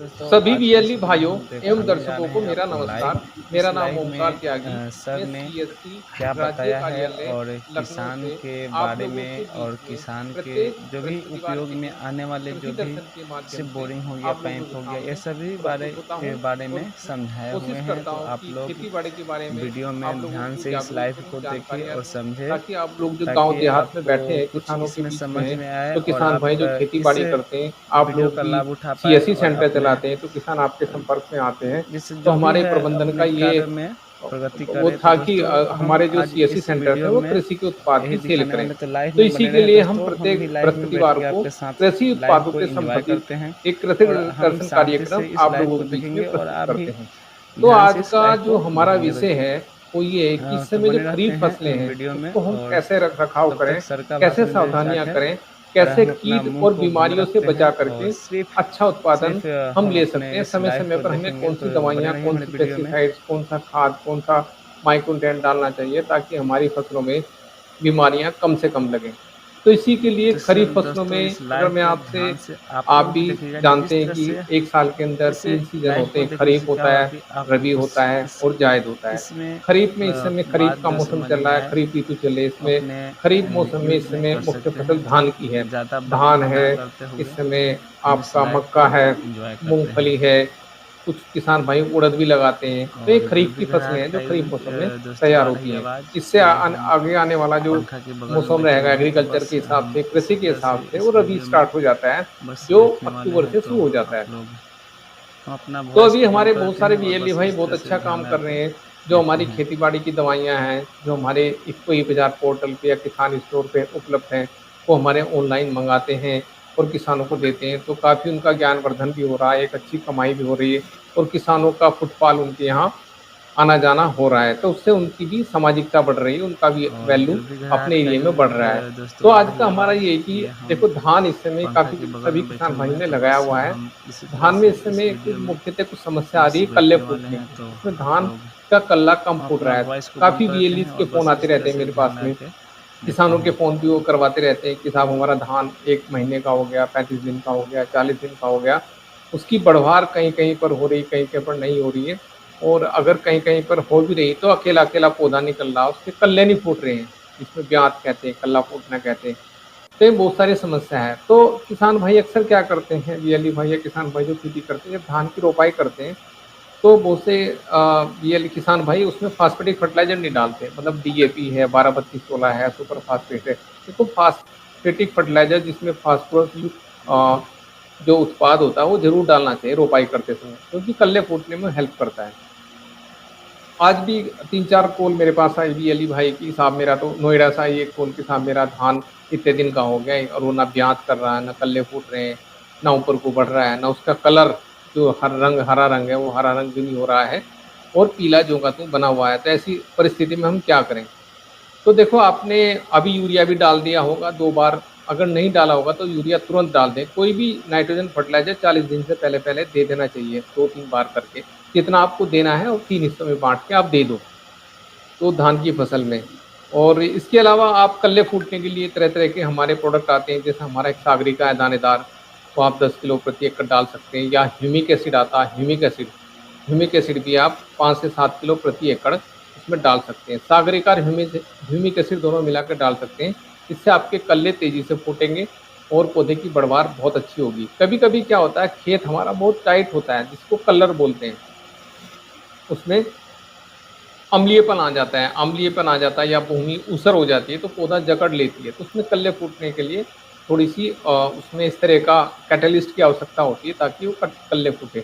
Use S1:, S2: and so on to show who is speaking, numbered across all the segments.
S1: दोस्तों,
S2: सभी
S1: आज के
S2: वीएलई
S1: इस वीडियो
S2: भाइयों
S1: में हम
S2: एवं
S1: दिखाने जा
S2: दर्शकों
S1: रहे
S2: को
S1: हैं
S2: मेरा
S1: आपको
S2: नमस्कार।
S1: लाइव।
S2: मेरा
S1: इस
S2: नाम
S1: लाइव
S2: ओमकार
S1: में
S2: त्यागी।
S1: सर
S2: मैं
S1: ने
S2: सीएससी
S1: क्या
S2: राज्य
S1: बताया है
S2: कार्यालय
S1: और
S2: लखनऊ
S1: किसान
S2: से
S1: के
S2: आप
S1: बारे
S2: लोगों के
S1: में
S2: बीच
S1: और
S2: में
S1: किसान के
S2: प्रत्येक
S1: जो भी
S2: बृहस्पतिवार
S1: उपयोग
S2: के
S1: में
S2: दिन
S1: आने वाले
S2: कृषि
S1: जो भी
S2: दर्शन के माध्यम
S1: जैसे
S2: से
S1: बोरिंग हो गया,
S2: आप लोगों
S1: पैंप
S2: के
S1: हो गया, ये
S2: सामने
S1: सभी
S2: प्रस्तुत होता हूँ
S1: बारे
S2: और
S1: में समझाए हुए
S2: कोशिश
S1: हैं।
S2: करता
S1: तो
S2: हूँ
S1: आप
S2: कि
S1: लोग
S2: खेती बाड़ी के बारे में
S1: वीडियो
S2: आप
S1: में
S2: लोगों
S1: ध्यान
S2: को
S1: से इस
S2: जागरूक
S1: लाइव
S2: करूँ,
S1: को देखिए
S2: जानकारियाँ
S1: और
S2: दूँ,
S1: समझे,
S2: ताकि आप लोग जो गांव
S1: ताकि
S2: देहात में
S1: आपको
S2: बैठे हैं
S1: कुछ
S2: किसानों के
S1: इसमें
S2: बीच में
S1: समझ
S2: हैं,
S1: में आए
S2: तो
S1: और
S2: किसान भाई
S1: आप
S2: जो खेती
S1: इस
S2: बाड़ी करते हैं, आप
S1: वीडियो
S2: लोग
S1: का
S2: भी
S1: लाभ उठा पाए
S2: सीएससी
S1: और
S2: सेंटर
S1: अपने
S2: चलाते हैं तो किसान आपके संपर्क में आते हैं।
S1: जिससे
S2: तो
S1: जो भी
S2: हमारे
S1: है
S2: प्रबंधन का
S1: अपने
S2: ये
S1: कार्य में प्रगति
S2: वो
S1: करे। तो
S2: था कि
S1: दोस्तों, हम
S2: हमारे जो
S1: आज
S2: सीएससी
S1: इस
S2: सेंटर है
S1: वीडियो
S2: वो
S1: में
S2: कृषि के उत्पाद
S1: यही
S2: की सेल
S1: दिखाने
S2: करें।
S1: वाले, तो लाइव
S2: तो
S1: में
S2: इसी
S1: बने
S2: के
S1: रहे
S2: लिए हम
S1: दोस्तों। हम
S2: प्रत्येक
S1: भी लाइव में बैठ
S2: बृहस्पतिवार
S1: के
S2: को
S1: आपके साथ
S2: कृषि
S1: लाइव
S2: उत्पादों
S1: को
S2: के
S1: एंजॉय
S2: संबंधित
S1: करते हैं
S2: एक कृषि
S1: और हम
S2: दर्शन
S1: शांति से
S2: कार्यक्रम
S1: इस
S2: आप
S1: लाइव
S2: लोगों
S1: को
S2: के बीच में
S1: देखेंगे और
S2: प्रस्तुत
S1: आप भी
S2: करते हैं। तो
S1: ध्यान से
S2: आज
S1: इस
S2: का
S1: लाइव
S2: जो
S1: को
S2: हमारा
S1: देखेंगे
S2: विषय
S1: दोस्तों।
S2: है वो ये है कि इस
S1: तो
S2: समय जो
S1: बने रहते
S2: खरीफ
S1: हैं
S2: फसलें हैं
S1: वीडियो में
S2: उसको हम
S1: और
S2: कैसे रख रखाव
S1: तब तक
S2: करें,
S1: सर का
S2: कैसे
S1: भाषण मेरे
S2: सावधानियां
S1: स्टार्ट है
S2: करें,
S1: और
S2: कैसे
S1: हम अपना
S2: कीट
S1: मुंह
S2: और
S1: को बंद
S2: बीमारियों से
S1: रखते हैं
S2: बचा
S1: और
S2: करके
S1: सिर्फ
S2: अच्छा उत्पादन
S1: सिर्फ
S2: हम
S1: हम
S2: ले
S1: अपने
S2: सकते हैं।
S1: इस
S2: समय
S1: लाइव
S2: समय
S1: को
S2: पर हमें
S1: देखेंगे।
S2: कौन सी
S1: तो बने
S2: दवाइयाँ,
S1: रहिए
S2: कौन
S1: हमारे
S2: सी
S1: वीडियो में।
S2: पेस्टिसाइड्स, कौन सा खाद, कौन सा माइक्रोन्यूट्रिएंट डालना चाहिए ताकि हमारी फसलों में बीमारियां कम से कम लगें। तो इसी के लिए
S1: तो
S2: खरीफ फसलों
S1: दोस्तों, इस
S2: में अगर
S1: लाइव
S2: मैं
S1: को
S2: आपसे,
S1: ध्यान से आप
S2: आप
S1: लोग भी
S2: भी
S1: देखिएगा।
S2: जानते
S1: जिस
S2: हैं
S1: तरह
S2: कि
S1: से
S2: एक साल के अंदर
S1: इस
S2: 3 सीजन
S1: लाइव
S2: होते
S1: को
S2: हैं,
S1: देखने
S2: खरीफ
S1: से क्या
S2: होता
S1: होगा
S2: है,
S1: कि आपको
S2: रबी
S1: उस
S2: होता है
S1: इस
S2: और जायद होता है।
S1: इसमें
S2: खरीफ में इस समय खरीफ
S1: बात
S2: का
S1: जो
S2: मौसम
S1: समझ
S2: चल
S1: में
S2: रहा है,
S1: आए
S2: खरीफ ऋतु चल रही है। इसमें
S1: अपने
S2: खरीफ मौसम में
S1: यूज़
S2: इस
S1: में
S2: समय
S1: कर
S2: मुख्य
S1: सकते
S2: फसल
S1: हैं।
S2: धान की है।
S1: तो ज़्यादा
S2: धान
S1: बकबक
S2: है,
S1: ना करते हुए
S2: इस समय
S1: हम इस
S2: आपका
S1: लाइव
S2: मक्का
S1: को
S2: है,
S1: एंजॉय करते हैं।
S2: मूंगफली है, कुछ किसान भाई उड़द भी लगाते हैं। तो ये
S1: और जो
S2: खरीफ
S1: भी
S2: की फसलें हैं जो
S1: घराट
S2: खरीफ मौसम में
S1: दोस्तों
S2: तैयार
S1: आ
S2: होती
S1: रही
S2: हैं।
S1: आवाज़,
S2: इससे
S1: वो हम
S2: आगे आने वाला जो
S1: पंखा के बगल में
S2: मौसम
S1: बैठे
S2: रहेगा
S1: हुए हैं। तो
S2: एग्रीकल्चर के
S1: बस
S2: हिसाब
S1: हम
S2: से,
S1: इसी
S2: कृषि के
S1: तरह से
S2: हिसाब से वो
S1: इस
S2: रबी
S1: वीडियो में
S2: स्टार्ट हो जाता है
S1: बस
S2: जो
S1: देखने वाले
S2: अक्टूबर
S1: हैं।
S2: से
S1: तो
S2: शुरू हो जाता
S1: आप
S2: है।
S1: लोग हम अपना
S2: तो
S1: वॉइस
S2: अभी
S1: को बंद
S2: हमारे
S1: कर
S2: बहुत
S1: देते
S2: सारे
S1: हैं और
S2: वीएलई
S1: बस
S2: भाई
S1: इस
S2: बहुत
S1: तरह से
S2: अच्छा काम
S1: ध्यान
S2: कर
S1: आपको
S2: रहे हैं, जो
S1: देते
S2: हमारी
S1: हैं।
S2: खेती बाड़ी की दवाइयाँ हैं, जो हमारे इफ़को ई बाज़ार पोर्टल पे या किसान स्टोर पे उपलब्ध हैं, वो हमारे ऑनलाइन मंगाते हैं और किसानों को देते हैं। तो काफ़ी उनका ज्ञानवर्धन भी हो रहा है, एक अच्छी कमाई भी हो रही है और किसानों का फुटफॉल उनके यहाँ आना-जाना हो रहा है। तो उससे उनकी भी सामाजिकता बढ़ रही है, उनका भी
S1: और
S2: वैल्यू
S1: जो भी
S2: अपने
S1: घराट का
S2: एरिया
S1: जो
S2: में बढ़ रहा है। तो
S1: दोस्तों आ
S2: आज
S1: रही
S2: का हमारा
S1: आवाज़,
S2: ये है कि
S1: ये हम
S2: देखो धान इस समय
S1: पंखा
S2: काफ़ी
S1: के बगल
S2: सभी
S1: में बैठे
S2: किसान
S1: हुए
S2: भाइयों
S1: हैं।
S2: ने
S1: तो
S2: लगाया
S1: बस
S2: हुआ है।
S1: हम इसी तरह
S2: धान में
S1: से
S2: इस
S1: इस
S2: समय
S1: वीडियो में
S2: मुख्यतः कुछ समस्या आ
S1: फिर
S2: रही
S1: से
S2: है कल्ले
S1: बैठने वाले
S2: फूटने
S1: हैं।
S2: की।
S1: तो
S2: इसमें
S1: आप
S2: धान
S1: लोग
S2: का कल्ला कम
S1: हम
S2: फूट
S1: अपना
S2: रहा है।
S1: वॉइस को बंद
S2: काफ़ी
S1: कर देते
S2: वीएलईज़
S1: हैं
S2: के
S1: और
S2: फ़ोन
S1: बस
S2: आते
S1: इस तरह
S2: रहते हैं
S1: से
S2: मेरे
S1: ध्यान
S2: पास
S1: में
S2: में।
S1: आपके देखते
S2: किसानों के
S1: हैं।
S2: फ़ोन भी वो करवाते रहते हैं कि साहब हमारा धान 1 महीने का हो गया, 35 दिन का हो गया, 40 दिन का हो गया। उसकी बढ़वार कहीं-कहीं पर हो रही, कहीं-कहीं पर नहीं हो रही है और अगर कहीं-कहीं पर हो भी रही तो अकेला-अकेला पौधा निकल रहा है, उसके कल्ले नहीं फूट रहे हैं, जिसमें ब्यात कहते हैं, कल्ला फूटना कहते हैं। तो ये बहुत सारी समस्या है। तो किसान भाई अक्सर क्या करते हैं, वीएलई भाई या किसान भाई जो खेती करते हैं, जब धान की रोपाई करते हैं तो बहुत से वीएलई किसान भाई उसमें फॉस्फेटिक फर्टिलाइज़र नहीं डालते। मतलब डीएपी है, 12-32-16 है, सुपर फॉस्फेट है। देखो फॉस्फेटिक फर्टिलाइज़र जिसमें फास्फोरस युक्त जो उत्पाद होता है वो ज़रूर डालना चाहिए रोपाई करते समय, क्योंकि कल्ले फूटने में हेल्प करता है। आज भी 3-4 कॉल मेरे पास आई वीएलई भाई की, साहब मेरा तो नोएडा से आई एक कॉल कि साहब मेरा धान इतने दिन का हो गया है और वो ना ब्यात कर रहा है, ना कल्ले फूट रहे हैं, ना ऊपर को बढ़ रहा है, ना उसका कलर जो हरा रंग है वो हरा रंग भी नहीं हो रहा है और पीला जो का त्यों बना हुआ है। तो ऐसी परिस्थिति में हम क्या करें? तो देखो आपने अभी यूरिया भी डाल दिया होगा 2 बार, अगर नहीं डाला होगा तो यूरिया तुरंत डाल दें। कोई भी नाइट्रोजन फर्टिलाइज़र 40 दिन से पहले-पहले दे देना चाहिए, 2-3 बार करके। जितना आपको देना है और 3 हिस्सों में बाँट के आप दे दो, तो धान की फसल में। और इसके अलावा आप कल्ले फूटने के लिए तरह-तरह के हमारे प्रोडक्ट आते हैं, जैसे हमारा एक सागरिका है दानेदार, वो आप 10 किलो प्रति एकड़ डाल सकते हैं या ह्यूमिक एसिड आता है, ह्यूमिक एसिड भी आप 5 से 7 किलो प्रति एकड़ उसमें डाल सकते हैं। सागरिका और ह्यूमिक एसिड दोनों मिलाकर डाल सकते हैं। इससे आपके कल्ले तेज़ी से फूटेंगे और पौधे की बढ़वार बहुत अच्छी होगी। कभी-कभी क्या होता है खेत हमारा बहुत टाइट होता है, जिसको कल्लर बोलते हैं। उसमें अम्लीयपन आ जाता है या भूमि ऊसर हो जाती है तो पौधा जकड़ लेती है। तो उसमें कल्ले फूटने के लिए थोड़ी-सी उसमें इस तरह का कैटलिस्ट की आवश्यकता होती है ताकि वो कल्ले फूटे।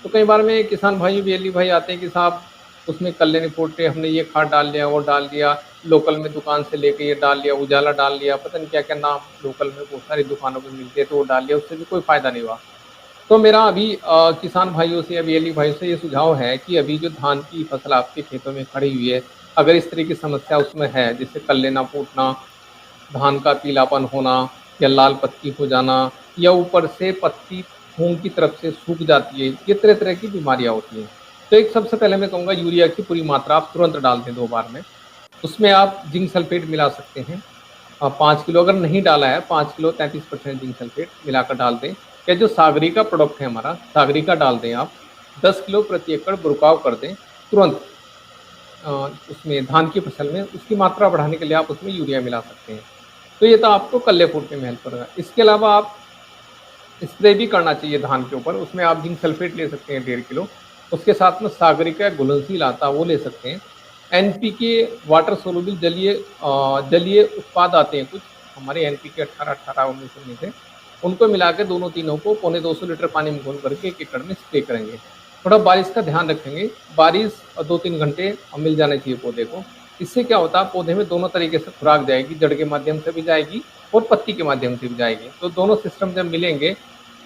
S2: तो कई बार में किसान भाई, वीएलई भाई आते हैं कि साहब उसमें कल्ले नहीं फूट रहे, हमने ये खाद डाल लिया, वो डाल दिया, लोकल में दुकान से लेके ये डाल लिया, उजाला डाल लिया, पता नहीं क्या-क्या नाम लोकल में बहुत सारी दुकानों पे मिलते हैं तो वो डाल लिया, उससे भी कोई फ़ायदा नहीं हुआ। तो मेरा अभी किसान भाइयों से या वीएलई भाइयों से ये सुझाव है कि अभी जो धान की फसल आपके खेतों में खड़ी हुई है, अगर इस तरह की समस्या उसमें है, जैसे कल्ले ना फूटना, धान का पीलापन होना या लाल पत्ती हो जाना या ऊपर से पत्ती मूंग की तरफ से सूख जाती है, ये तरह-तरह की बीमारियाँ होती हैं। तो एक सबसे पहले मैं कहूँगा यूरिया की पूरी मात्रा आप तुरंत डाल दें 2 बार में। उसमें आप जिंक सल्फेट मिला सकते हैं। 5 किलो अगर नहीं डाला है, 5 किलो 33% जिंक सल्फेट मिलाकर डाल दें। कि जो सागरिका प्रोडक्ट है हमारा, सागरिका डाल दें आप, 10 किलो प्रति एकड़ बुरकाव कर दें तुरंत उसमें धान की फसल में। उसकी मात्रा बढ़ाने के लिए आप उसमें यूरिया मिला सकते हैं। तो ये तो आपको कल्ले फूटने में हेल्प करेगा। इसके अलावा आप स्प्रे भी करना चाहिए धान के ऊपर, उसमें आप जिंक सल्फेट ले सकते हैं 1.5 किलो, उसके साथ में सागरिका घुलनशील आता है वो ले सकते हैं। एनपीके वाटर सोलुबल जलीय उत्पाद आते हैं कुछ हमारे, एनपीके 18-18-19 से, उनको मिला के दोनों तीनों को 250 लीटर पानी में घोल करके 1 एकड़ में स्प्रे करेंगे। थोड़ा बारिश का ध्यान रखेंगे, बारिश 2-3 घंटे मिल जाने चाहिए पौधे को। इससे क्या होता है, पौधे में दोनों तरीके से खुराक जाएगी, जड़ के माध्यम से भी जाएगी और पत्ती के माध्यम से भी जाएगी। तो दोनों सिस्टम जब मिलेंगे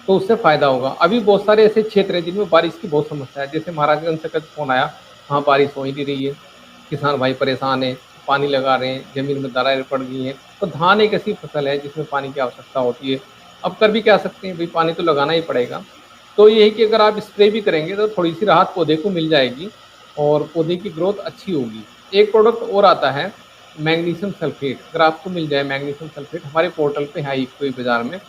S2: तो उससे फायदा होगा। अभी बहुत सारे ऐसे क्षेत्र हैं जिनमें बारिश की बहुत समस्या है, जैसे महाराजगंज से कल फोन आया, वहाँ बारिश हो ही नहीं रही है, किसान भाई परेशान है, पानी लगा रहे हैं, जमीन में दरारें पड़ गई हैं। तो धान एक ऐसी फसल है जिसमें पानी की आवश्यकता होती है। अब कर भी क्या सकते हैं भाई, पानी तो लगाना ही पड़ेगा। तो यही कि अगर आप स्प्रे भी करेंगे तो थोड़ी सी राहत पौधे को मिल जाएगी और पौधे की ग्रोथ अच्छी होगी। एक प्रोडक्ट और आता है मैग्नीशियम सल्फेट, अगर आपको मिल जाए मैग्नीशियम सल्फेट, हमारे पोर्टल पे है कोई बाज़ार में,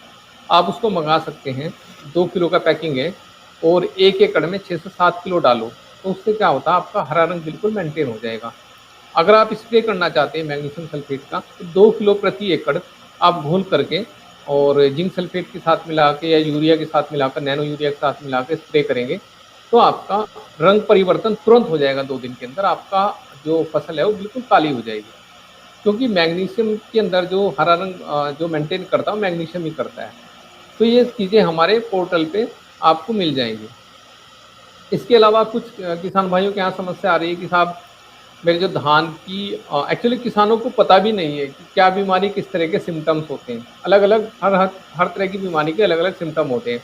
S2: आप उसको मंगा सकते हैं। 2 किलो का पैकिंग है और 1 एकड़ में 6 से 7 किलो डालो, तो उससे क्या होता है, आपका हरा रंग बिल्कुल मेंटेन हो जाएगा। अगर आप स्प्रे करना चाहते हैं मैग्नीशियम सल्फेट का, तो 2 किलो प्रति एकड़ आप घोल करके और जिंक सल्फेट के साथ मिला के या यूरिया के साथ मिलाकर, नैनो यूरिया के साथ मिला के स्प्रे करेंगे तो आपका रंग परिवर्तन तुरंत हो जाएगा। 2 दिन के अंदर आपका जो फसल है वो बिल्कुल काली हो जाएगी, क्योंकि मैग्नीशियम के अंदर जो हरा रंग जो मेंटेन करता है मैग्नीशियम ही करता है। तो ये चीज़ें हमारे पोर्टल पे आपको मिल जाएंगी। इसके अलावा कुछ किसान भाइयों के यहाँ समस्या आ रही है कि साहब मेरे जो धान की, एक्चुअली किसानों को पता भी नहीं है कि क्या बीमारी, किस तरह के सिम्टम्स होते हैं। अलग अलग हर तरह की बीमारी के अलग अलग सिम्टम होते हैं।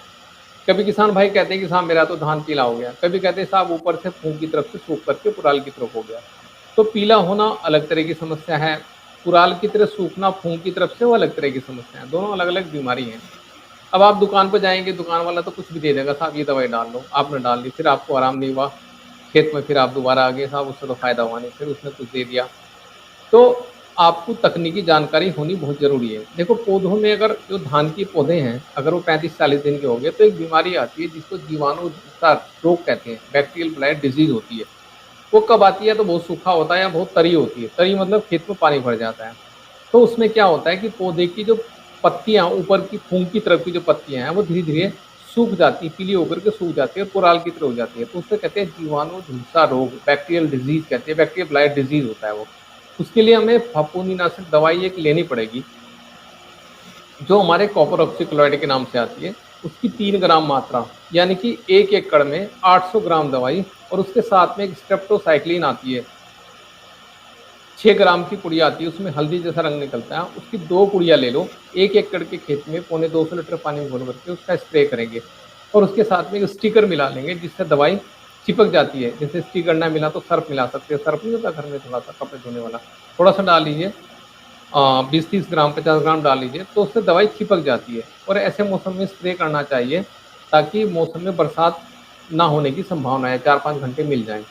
S2: कभी किसान भाई कहते हैं कि साहब मेरा तो धान पीला हो गया, कभी कहते हैं साहब ऊपर से फूंक की तरफ से सूख करके पुराल की तरफ हो गया। तो पीला होना अलग तरह की समस्या है, पुराल की तरह सूखना फूंक की तरफ से वो अलग तरह की समस्या है, दोनों अलग अलग बीमारी हैं। अब आप दुकान पर जाएंगे, दुकान वाला तो कुछ भी दे देगा, साहब ये दवाई डाल लो, आपने डाल ली, फिर आपको आराम नहीं हुआ, खेत में फिर आप दोबारा आ गए, साहब उससे तो फायदा हुआ नहीं, फिर उसने कुछ दे दिया। तो आपको तकनीकी जानकारी होनी बहुत ज़रूरी है। देखो पौधों में अगर जो धान के पौधे हैं अगर वो 35-40 दिन के हो गए तो एक बीमारी आती है जिसको जीवाणु रोग कहते हैं, बैक्टीरियल ब्लाइट डिजीज होती है। वो कब आती है, तो बहुत सूखा होता है या बहुत तरी होती है, तरी मतलब खेत में पानी भर जाता है। तो उसमें क्या होता है कि पौधे की जो पत्तियाँ, ऊपर की फूंक की तरफ की जो पत्तियाँ हैं वो धीरे धीरे सूख जाती, पीली होकर के सूख जाती है और पुराल की तरह हो जाती है। तो उससे कहते हैं जीवाणु झुलसा रोग, बैक्टीरियल डिजीज कहते हैं, बैक्टीरियल ब्लाइट डिजीज होता है वो। उसके लिए हमें फफूंदीनाशक दवाई एक लेनी पड़ेगी जो हमारे कॉपर ऑक्सीक्लोराइड के नाम से आती है। उसकी 3 ग्राम मात्रा, यानी कि 1 एकड़ में 800 ग्राम दवाई, और उसके साथ में एक स्ट्रेप्टोसाइक्लिन आती है, 6 ग्राम की पुड़िया आती है, उसमें हल्दी जैसा रंग निकलता है, उसकी 2 पुड़िया ले लो। 1 एकड़ के खेत में 250 लीटर पानी में घोल करके उसका स्प्रे करेंगे और उसके साथ में एक स्टिकर मिला लेंगे जिससे दवाई चिपक जाती है। जैसे स्टिकर ना मिला तो सर्फ मिला सकते हैं, सर्फ नहीं होता घर में थोड़ा सा कपड़े धोने वाला, थोड़ा सा डाल लीजिए, 20-30 ग्राम 50 ग्राम डाल लीजिए, तो उससे दवाई चिपक जाती है। और ऐसे मौसम में स्प्रे करना चाहिए ताकि मौसम में बरसात ना होने की संभावना है, 4-5 घंटे मिल जाएँ।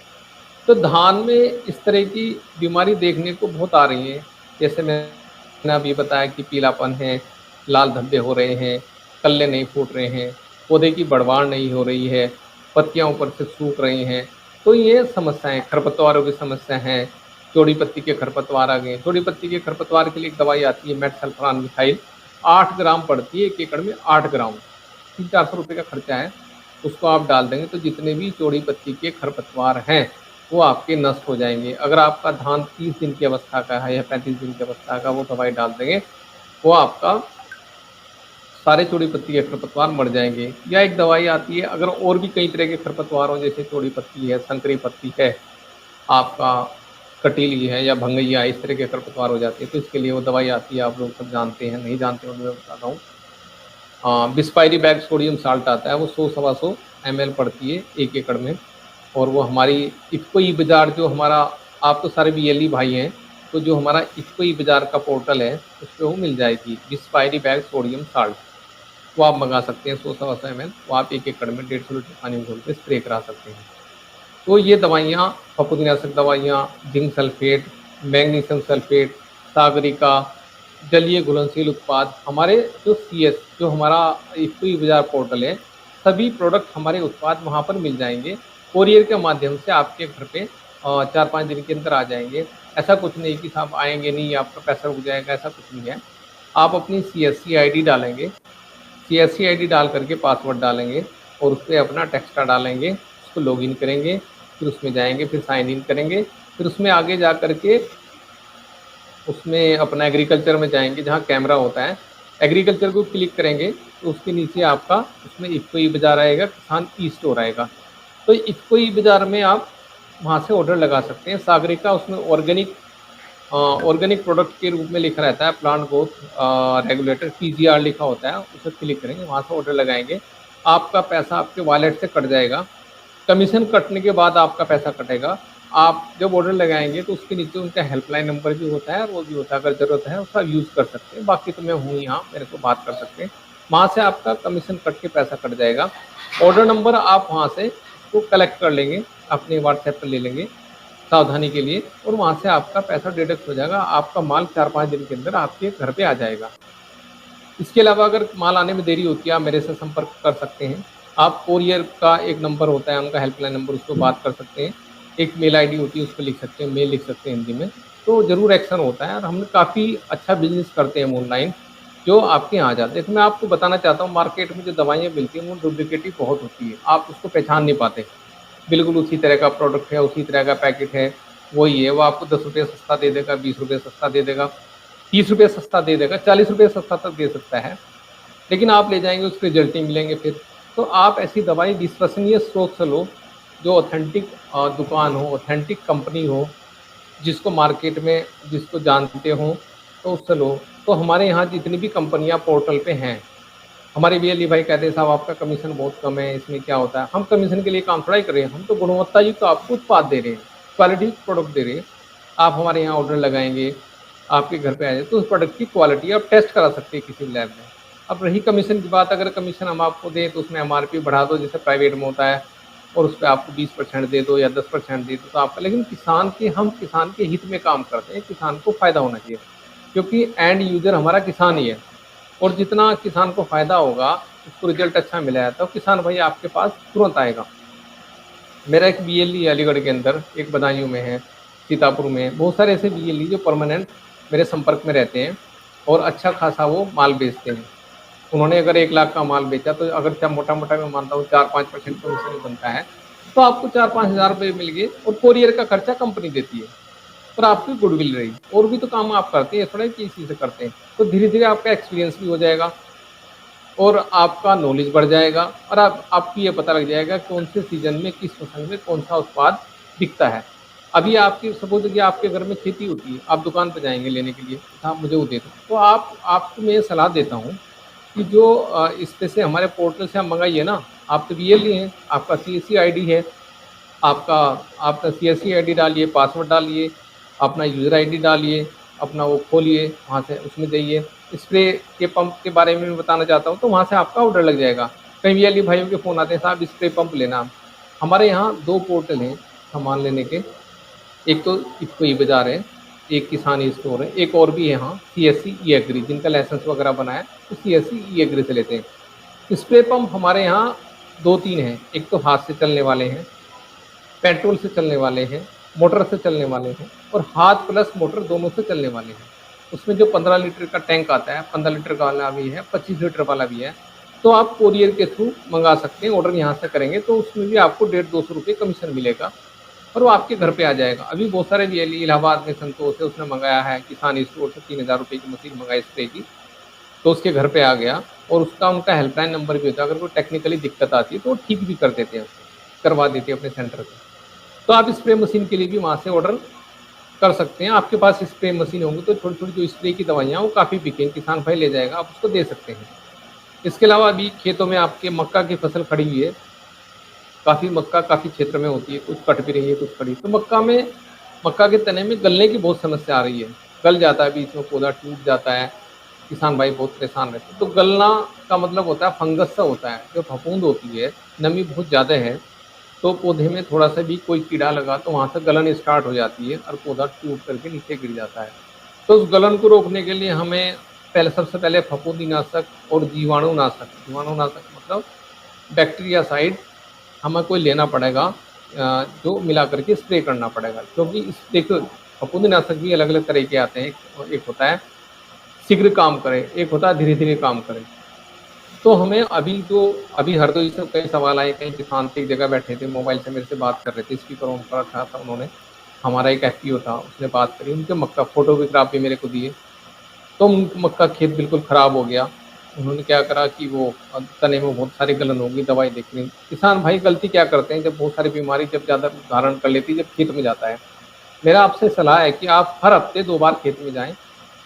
S2: तो धान में इस तरह की बीमारी देखने को बहुत आ रही है, जैसे मैंने अभी बताया कि पीलापन है, लाल धब्बे हो रहे हैं, कल्ले नहीं फूट रहे हैं, पौधे की बढ़वाड़ नहीं हो रही है, पत्तियां ऊपर से सूख रही हैं। तो ये समस्याएं, खरपतवारों की समस्या है, चौड़ी पत्ती के खरपतवार आ गए। चौड़ी पत्ती के खरपतवार के लिए एक दवाई आती है मेटसल्फान मिथाइल, 8 ग्राम पड़ती है 1 एकड़ में, 8 ग्राम, 300-400 रुपये का खर्चा है। उसको आप डाल देंगे तो जितने भी चौड़ी पत्ती के खरपतवार हैं वो आपके नष्ट हो जाएंगे। अगर आपका धान 30 दिन की अवस्था का है या 35 दिन की अवस्था का, वो दवाई डाल देंगे, वो आपका सारे चौड़ी पत्ती के खरपतवार मर जाएंगे। या एक दवाई आती है अगर और भी कई तरह के खरपतवार हो, जैसे चौड़ी पत्ती है, संकरी पत्ती है, आपका कटीली है या भंगैया, इस तरह के खरपतवार हो जाते हैं, तो इसके लिए वो दवाई आती है, आप लोग सब जानते हैं, नहीं जानते हो तो मैं बताता हूँ। बिस्पायरी बैग सोडियम साल्ट आता है, वो 100-125 ml पड़ती है 1 एकड़ में, और वो हमारी इफ़को ई बाज़ार, जो हमारा, आप तो सारे बीएलई भाई हैं, तो जो हमारा इफ़को ई बाज़ार का पोर्टल है उस पर वो मिल जाएगी, बिस्पायरी बैग सोडियम साल्ट, वो आप मंगा सकते हैं 100-125 ml, वो आप 1 एकड़ में 150 लीटर पानी में घोल के स्प्रे करा सकते हैं। तो ये दवाइयाँ, फफूंदीनाशक दवाइयाँ, zinc sulphate, magnesium sulphate, Sagarika, जलीय घुलनशील उत्पाद, हमारे जो सीएस जो हमारा इफ्को बाज़ार पोर्टल है, सभी प्रोडक्ट हमारे उत्पाद वहाँ पर मिल जाएँगे। कोरियर के माध्यम से आपके घर पे 4-5 दिन के अंदर आ जाएँगे। ऐसा कुछ नहीं कि साहब आएँगे नहीं, आपका पैसा रुक जाएगा, ऐसा कुछ नहीं है। आप अपनी सीएससी आईडी डालेंगे, सीएससी आईडी डाल करके पासवर्ड डालेंगे और उसपे अपना टेक्स्टा डालेंगे, उसको लॉगिन करेंगे, फिर उसमें जाएँगे, फिर साइन इन करेंगे, फिर उसमें आगे जा कर के उसमें अपना एग्रीकल्चर में जाएँगे जहाँ कैमरा होता है, एग्रीकल्चर को क्लिक करेंगे तो उसके नीचे आपका उसमें इफ्को बाज़ार आएगा, किसान ई स्टोर आएगा। तो इफ्को बाज़ार में आप वहाँ से ऑर्डर लगा सकते हैं। सागरिका उसमें ऑर्गेनिक प्रोडक्ट के रूप में लिखा रहता है, प्लांट ग्रोथ रेगुलेटर पीजीआर लिखा होता है, उसे क्लिक करेंगे, वहाँ से ऑर्डर लगाएँगे। आपका पैसा आपके वॉलेट से कट जाएगा। कमीशन कटने के बाद आपका पैसा कटेगा। आप जब ऑर्डर लगाएँगे तो उसके नीचे उनका हेल्पलाइन नंबर भी होता है और वो भी होता है, अगर ज़रूरत है उसका यूज़ कर सकते हैं। बाकी तो मैं हूँ यहाँ, मेरे को बात कर सकते हैं। वहाँ से आपका कमीशन कट के पैसा कट जाएगा। ऑर्डर नंबर आप वहाँ से उसको कलेक्ट कर लेंगे, अपने व्हाट्सएप पर ले लेंगे सावधानी के लिए, और वहाँ से आपका पैसा डिडक्ट हो जाएगा। आपका माल 4-5 दिन के अंदर आपके घर पे आ जाएगा। इसके अलावा अगर माल आने में देरी होती है, आप मेरे से संपर्क कर सकते हैं। आप कोरियर का एक नंबर होता है, उनका हेल्पलाइन नंबर, उसको बात कर सकते हैं। एक मेल आईडी होती है, उस पे लिख सकते हैं, मेल लिख सकते हैं हिंदी में, तो ज़रूर एक्शन होता है और हम काफ़ी अच्छा बिज़नेस करते हैं हम ऑनलाइन, जो आपके यहाँ आ जाते हैं। देखो, मैं आपको बताना चाहता हूँ, मार्केट में जो दवाइयाँ मिलती हैं वो डुप्लिकेट ही बहुत होती है, आप उसको पहचान नहीं पाते। बिल्कुल उसी तरह का प्रोडक्ट है, उसी तरह का पैकेट है, वही है, वो आपको ₹10 सस्ता दे देगा, ₹20 सस्ता दे देगा, ₹30 सस्ता दे देगा, ₹40 सस्ता तक दे सकता है, लेकिन आप ले जाएँगे उसके रिजल्ट नहीं मिलेंगे फिर। तो आप ऐसी दवाई विश्वसनीय स्रोत से लो, जो ऑथेंटिक दुकान हो, ऑथेंटिक कंपनी हो, जिसको मार्केट में जिसको जानते हों, तो उससे लो। तो हमारे यहाँ जितनी भी कंपनियाँ पोर्टल पे हैं, हमारे बीएलई भाई कहते हैं साहब आपका कमीशन बहुत कम है, इसमें क्या होता है? हम कमीशन के लिए काम थोड़ा ही कर रहे हैं, हम तो गुणवत्ता युक्त तो आपको उत्पाद दे रहे हैं, क्वालिटी प्रोडक्ट दे रहे हैं। आप हमारे यहाँ ऑर्डर लगाएँगे, आपके घर पे आ जाए, तो उस प्रोडक्ट की क्वालिटी आप टेस्ट करा सकते हैं किसी भी लैब में। अब रही कमीशन की बात, अगर कमीशन हम आपको दें तो उसमें एमआरपी बढ़ा दो, जैसे प्राइवेट में होता है, और उस पे आपको 20% दे दो या 10% दे दो तो आपका, लेकिन हम किसान के हित में काम करते हैं, किसान को फ़ायदा होना चाहिए, क्योंकि एंड यूज़र हमारा किसान ही है, और जितना किसान को फ़ायदा होगा, उसको रिज़ल्ट अच्छा मिला है, तो किसान भाई आपके पास तुरंत आएगा। मेरा एक बीएलई अलीगढ़ के अंदर, एक बदायूं में है, सीतापुर में है, बहुत सारे ऐसे बीएलई जो परमानेंट मेरे संपर्क में रहते हैं और अच्छा खासा वो माल बेचते हैं। उन्होंने अगर 1 लाख का माल बेचा, तो अगर क्या मोटा-मोटा मैं मानता हूँ 4-5% कमीशन बनता है, तो आपको 4-5 हज़ार रुपए मिल गए, और कोरियर का खर्चा कंपनी देती है, और आपकी गुडविल रही। और भी तो काम आप करते हैं, थोड़ा कि इसी से करते हैं। तो धीरे-धीरे आपका एक्सपीरियंस भी हो जाएगा और आपका नॉलेज बढ़ जाएगा, और आपको ये पता लग जाएगा कौन से सीज़न में, किस मौसम में कौन-सा उत्पाद बिकता है। अभी आपकी सपोज़ कि आपके घर में खेती होती है, आप दुकान पे जाएँगे लेने के लिए, साहब मुझे वो दे दो। तो आपको मैं ये सलाह देता हूँ कि जो इसपे से हमारे पोर्टल से आप मँगाइए ना, आप तो बीएलई हैं, आपका सीएससी आईडी है, आपका आपका सीएससी आईडी डालिए, पासवर्ड डालिए, अपना यूज़र आईडी डालिए, अपना वो खोलिए, वहाँ से उसमें जाइए। स्प्रे के पंप के बारे में मैं बताना चाहता हूँ, तो वहाँ से आपका ऑर्डर लग जाएगा। कई बीएलई भाइयों के फ़ोन आते हैं, साहब स्प्रे पंप लेना। हमारे यहाँ 2 पोर्टल हैं सामान लेने के, एक तो इफ्को बाज़ार है, एक किसान ई स्टोर है, एक और भी है यहाँ सीएससी ई एग्री, जिनका लाइसेंस वगैरह बना है, तो सीएससी ई एग्री से लेते हैं। स्प्रे पंप हमारे यहाँ 2-3 हैं, एक तो हाथ से चलने वाले हैं, पेट्रोल से चलने वाले हैं, मोटर से चलने वाले हैं, और हाथ प्लस मोटर दोनों से चलने वाले हैं। उसमें जो 15 लीटर का टैंक आता है, 15 लीटर का वाला भी है, 25 लीटर वाला भी है, तो आप कोरियर के थ्रू मँगा सकते हैं। ऑर्डर यहाँ से करेंगे तो उसमें भी आपको 150-200 रुपये कमीशन मिलेगा, और वो आपके घर पे आ जाएगा। अभी बहुत सारे बीएलई इलाहाबाद में संतोष है, उसने मँगाया है किसान स्टोर से 3000 रुपये की मशीन मँगाई स्प्रे की, तो उसके घर पे आ गया, और उनका हेल्पलाइन नंबर भी होता है, अगर कोई टेक्निकली दिक्कत आती है तो वो ठीक भी कर देते हैं, उसको करवा देते हैं अपने सेंटर से। तो आप स्प्रे मशीन के लिए भी वहाँ से ऑर्डर कर सकते हैं। आपके पास स्प्रे मशीन होंगी तो छोटी-छोटी जो स्प्रे की दवाइयाँ वो काफ़ी बिकेंगी, किसान भाई ले जाएगा, आप उसको दे सकते हैं। इसके अलावा अभी खेतों में आपके मक्का की फसल खड़ी हुई है, काफ़ी मक्का काफ़ी क्षेत्र में होती है, कुछ कट भी रही है, कुछ खड़ी। तो मक्का के तने में गलने की बहुत समस्या आ रही है, गल जाता है, बीच में पौधा टूट जाता है, किसान भाई बहुत परेशान रहते हैं। तो गलना का मतलब होता है फंगस सा होता है, जो फफूंद होती है, नमी बहुत ज़्यादा है, तो पौधे में थोड़ा-सा भी कोई कीड़ा लगा तो वहाँ से गलन स्टार्ट हो जाती है और पौधा टूट करके नीचे गिर जाता है। तो उस गलन को रोकने के लिए हमें सबसे पहले फफूंदीनाशक और जीवाणुनाशक मतलब बैक्टीरियासाइड हमें कोई लेना पड़ेगा, जो मिला करके स्प्रे करना पड़ेगा। क्योंकि देखो फफूंदीनाशक भी अलग अलग तरह के आते हैं, एक होता है शीघ्र काम करे, एक होता है धीरे धीरे काम करे। तो हमें अभी हरदोई से कई सवाल आए, कई किसान थे, एक जगह बैठे थे, मोबाइल से मेरे से बात कर रहे थे, स्पीकर ऑन कर रखा था उन्होंने, हमारा एक एफपीओ था, उसने बात करी, उनके मक्का फोटोग्राफ भी मेरे को दिए। तो मक्का खेत बिल्कुल ख़राब हो गया। उन्होंने क्या करा कि वो तने में बहुत सारी गलन होगी, दवाई देख ली। किसान भाई गलती क्या करते हैं, जब बहुत सारी बीमारी जब ज़्यादा धारण कर लेती है, जब खेत में जाता है। मेरा आपसे सलाह है कि आप हर हफ्ते 2 बार खेत में जाएं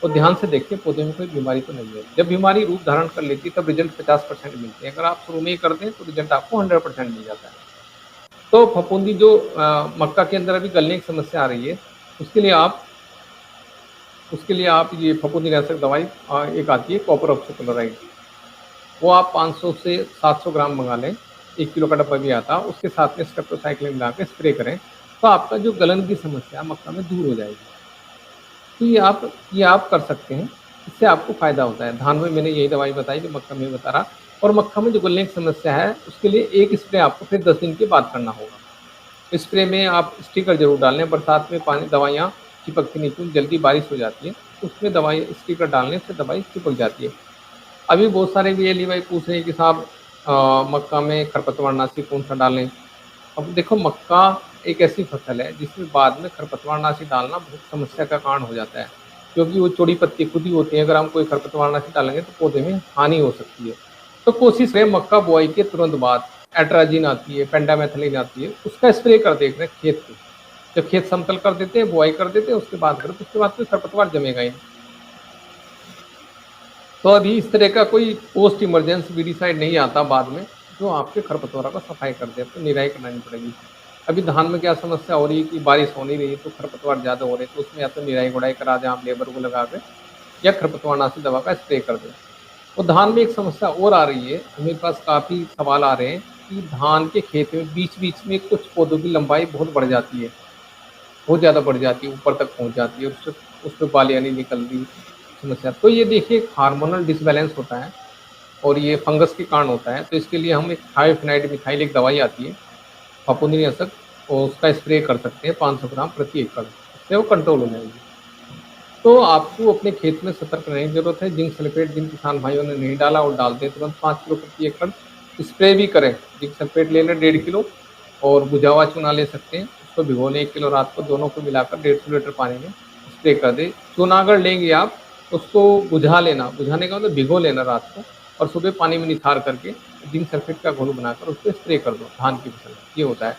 S2: और ध्यान से देखें पौधे में कोई बीमारी तो नहीं है। जब बीमारी रूप धारण कर लेती है तब रिजल्ट 50% मिलते हैं। अगर आप शुरू में ही कर दें तो रिजल्ट आपको 100% मिल जाता है। तो फफूंदी जो मक्का के अंदर अभी गलने की समस्या आ रही है, उसके लिए आप ये फफूंदीनाशक दवाई एक आती है कॉपर ऑक्सीक्लोराइड, वो आप 500 से 700 ग्राम मंगा लें, 1 किलो का डब्बा भी आता है, उसके साथ में स्टेप्टोसाइक्लिन मिला के स्प्रे करें, तो आपका जो गलन की समस्या मक्का में दूर हो जाएगी। तो ये आप कर सकते हैं, इससे आपको फ़ायदा होता है। धान में मैंने यही दवाई बताई जो मक्का में बता रहा, और मक्का में जो गलने की समस्या है उसके लिए एक स्प्रे आपको फिर 10 दिन के बाद करना होगा। स्प्रे में आप स्टिकर जरूर डाल लें, बरसात में पानी दवाइयाँ चिपकती नहीं, क्योंकि जल्दी बारिश हो जाती है, उसमें दवाई स्टिकर डालने से दवाई चिपक जाती है। अभी बहुत सारे वीएलई भाई पूछ रहे हैं कि साहब मक्का में खरपतवारनाशी कौन सा डालें। अब देखो मक्का एक ऐसी फसल है जिसमें बाद में खरपतवारनाशी डालना बहुत समस्या का कारण हो जाता है, क्योंकि वो चौड़ी पत्ती खुद ही होती है। अगर हम कोई खरपतवारनाशी डालेंगे तो पौधे में हानि हो सकती है। तो कोशिश करें मक्का बुआई के तुरंत बाद एट्राजिन आती है, पेंडामेथिलिन आती है, उसका स्प्रे कर दें खेत पे। जब खेत समतल कर देते हैं, बुआई कर देते हैं, उसके बाद करो, उसके बाद कोई खरपतवार जमेगा ही नहीं। तो अभी इस तरह का कोई पोस्ट इमरजेंसी वीडीसाइड नहीं आता बाद में जो आपके खरपतवारों का सफाई कर दे, तो निराई करानी पड़ेगी। अभी धान में क्या समस्या हो रही है कि बारिश हो नहीं रही है, तो खरपतवार ज़्यादा हो रहे हैं, तो उसमें या तो निराई गुड़ाई करा दें आप लेबर को लगा के, या खरपतवारनाशी दवा का स्प्रे कर दें। और धान में एक समस्या और आ रही है, मेरे पास काफ़ी सवाल आ रहे हैं कि धान के खेत में बीच बीच में कुछ पौधों की लंबाई बहुत बढ़ जाती है, बहुत ज़्यादा बढ़ जाती है, ऊपर तक पहुँच जाती है, उस पर बालियाँ नहीं निकलती समस्या। तो ये देखिए हार्मोनल डिसबैलेंस होता है और ये फंगस के कारण होता है। तो इसके लिए हम एक थायोफिनाइड मिथाइल एक दवाई आती है फफूंदीनाशक, और उसका स्प्रे कर सकते हैं 500 ग्राम प्रति एकड़, इससे वो कंट्रोल हो जाएगी। तो आपको अपने खेत में सतर्क रहने की जरूरत है। जिंक सल्फेट जिन किसान भाइयों ने नहीं डाला और डालते हैं तुरंत 5 किलो प्रति एकड़ स्प्रे भी करें। जिंक सल्फेट ले लें 1.5 किलो, और बुझावा चूना ले सकते हैं, उसको भिगो लें 1 किलो रात को, दोनों को मिलाकर 150 लीटर पानी में स्प्रे कर दें। चूना अगर लेंगे आप उसको बुझा लेना, बुझाने का मतलब भिगो लेना रात को, और सुबह पानी में निथार करके जिंक सल्फेट का घोल बनाकर उस पर स्प्रे कर दो धान की फसल। ये होता है।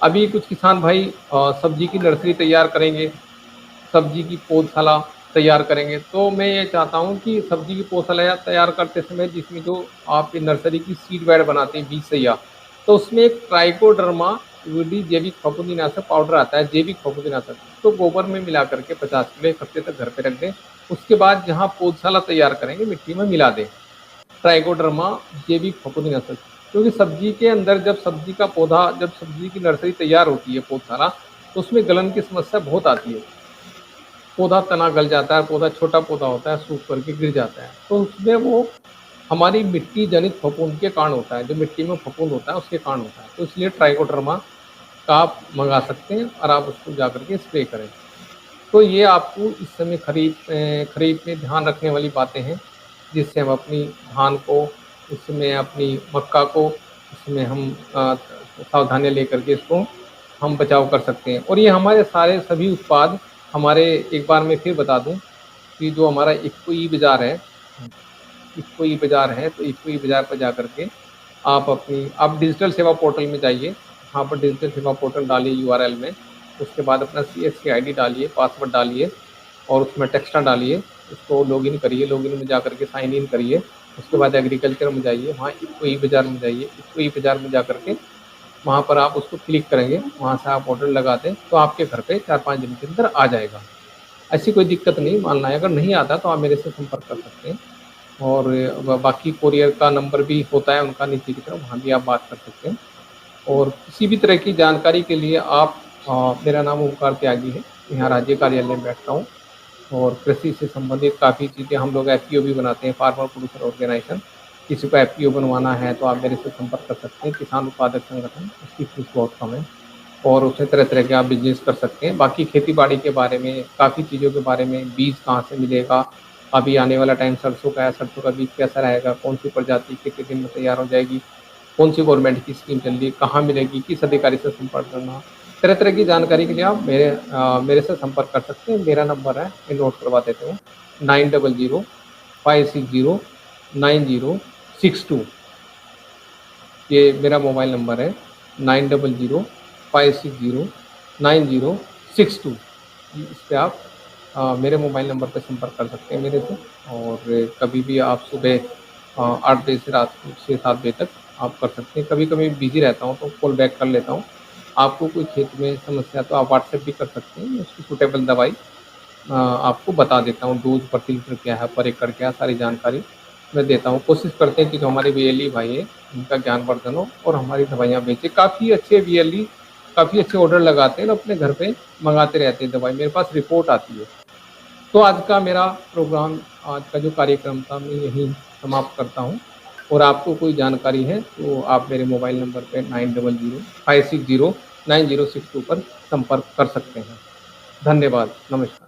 S2: अभी कुछ किसान भाई सब्जी की नर्सरी तैयार करेंगे, सब्जी की पौधशाला तैयार करेंगे, तो मैं ये चाहता हूँ कि सब्जी की पौधशाला तैयार करते समय जिसमें जो आप नर्सरी की सीड बेड बनाते हैं, बीज सैया, तो उसमें एक ट्राइकोडर्मा विडी जैविक फफूंदीनाशक पाउडर आता है, जैविक फफूंदीनाशक, तो गोबर में मिला करके 50 किलो 1 हफ्ते तक घर पे रख दें। उसके बाद जहाँ पौधशाला तैयार करेंगे मिट्टी में मिला दें ट्राइकोडर्मा जैविक फफूंदीनाशक। क्योंकि सब्जी के अंदर जब सब्जी की नर्सरी तैयार होती है पौधशाला, तो उसमें गलन की समस्या बहुत आती है। पौधा तना गल जाता है, पौधा छोटा पौधा होता है, सूख करके गिर जाता है, तो उसमें वो हमारी मिट्टी जनित फफूंद के कारण होता है, जो मिट्टी में फफूंद होता है उसके कारण होता है। तो इसलिए ट्राइकोडर्मा का आप मंगा सकते हैं और आप उसको जा करके स्प्रे करें। तो ये आपको इस समय खरीफ में ध्यान रखने वाली बातें हैं, जिससे हम अपनी धान को, इसमें अपनी मक्का को, इसमें हम सावधानियाँ लेकर के इसको हम बचाव कर सकते हैं। और ये हमारे सारे सभी उत्पाद हमारे, एक बार मैं फिर बता दूं कि जो हमारा इफ़को ई बाज़ार है, तो इफ़को ई बाज़ार पर जा करके आप डिजिटल सेवा पोर्टल में जाइए, वहाँ पर डिजिटल सेवा पोर्टल डालिए यूआरएल में, उसके बाद अपना CSC ID डालिए, पासवर्ड डालिए और उसमें टेक्स्टा डालिए, उसको लॉगिन करिए, लॉगिन में जा करके साइन इन करिए। उसके बाद एग्रीकल्चर में जाइए, वहाँ इफ़को ई बाज़ार में जाइए, इफ़को ई बाज़ार में जा करके वहाँ पर आप उसको क्लिक करेंगे, वहाँ से आप ऑर्डर लगा दें तो आपके घर पे 4-5 दिन के अंदर आ जाएगा। ऐसी कोई दिक्कत नहीं, मानना है। अगर नहीं आता तो आप मेरे से संपर्क कर सकते हैं, और बाकी कोरियर का नंबर भी होता है उनका नीचे की तरफ, वहाँ भी आप बात कर सकते हैं। और किसी भी तरह की जानकारी के लिए आप मेरा नाम ओमकार त्यागी है, यहाँ राज्य कार्यालय में बैठता हूँ, और कृषि से संबंधित काफ़ी चीज़ें हम लोग एफपीओ भी बनाते हैं, फार्मर प्रोड्यूसर ऑर्गेनाइजेशन। किसी को एफपीओ बनवाना है तो आप मेरे से संपर्क कर सकते हैं। किसान उत्पादक संगठन, उसकी फीस बहुत कम है और उससे तरह-तरह के आप बिज़नेस कर सकते हैं। बाकी खेती-बाड़ी के बारे में, काफ़ी चीज़ों के बारे में, बीज कहाँ से मिलेगा, अभी आने वाला टाइम सरसों का है, सरसों का बीज कैसा रहेगा, कौन-सी प्रजाति कितने दिन में तैयार हो जाएगी, कौन-सी गवर्नमेंट की स्कीम चल रही है, कहाँ मिलेगी, किस अधिकारी से संपर्क करना, तरह-तरह की जानकारी के लिए आप मेरे से संपर्क कर सकते हैं। मेरा नंबर है, मैं नोट करवा देता हूँ, 9005609062। ये मेरा मोबाइल नंबर है, 9005609062। इस पे आप मेरे मोबाइल नंबर पे संपर्क कर सकते हैं मेरे से। और कभी भी आप सुबह 8 बजे से रात को 6-7 बजे तक आप कर सकते हैं। कभी-कभी बिज़ी रहता हूँ तो कॉल बैक कर लेता हूँ। आपको कोई खेत में समस्या है तो आप व्हाट्सएप भी कर सकते हैं, उसकी सूटेबल दवाई आपको बता देता हूँ, डोज़ प्रति लीटर क्या है, पर एकड़ क्या है, सारी जानकारी मैं देता हूँ। कोशिश करते हैं कि जो हमारे वीएलई भाई हैं, उनका ज्ञानवर्धन हो और हमारी दवाइयाँ बेचें। काफ़ी अच्छे वीएलई, काफ़ी अच्छे ऑर्डर लगाते हैं और अपने घर पे मँगाते रहते हैं दवाई, मेरे पास रिपोर्ट आती है। तो आज का मेरा प्रोग्राम, आज का जो कार्यक्रम था, मैं यहीं समाप्त करता हूँ। और आपको कोई जानकारी है तो आप मेरे मोबाइल नंबर पे 9005609062 पर संपर्क कर सकते हैं। धन्यवाद, नमस्कार।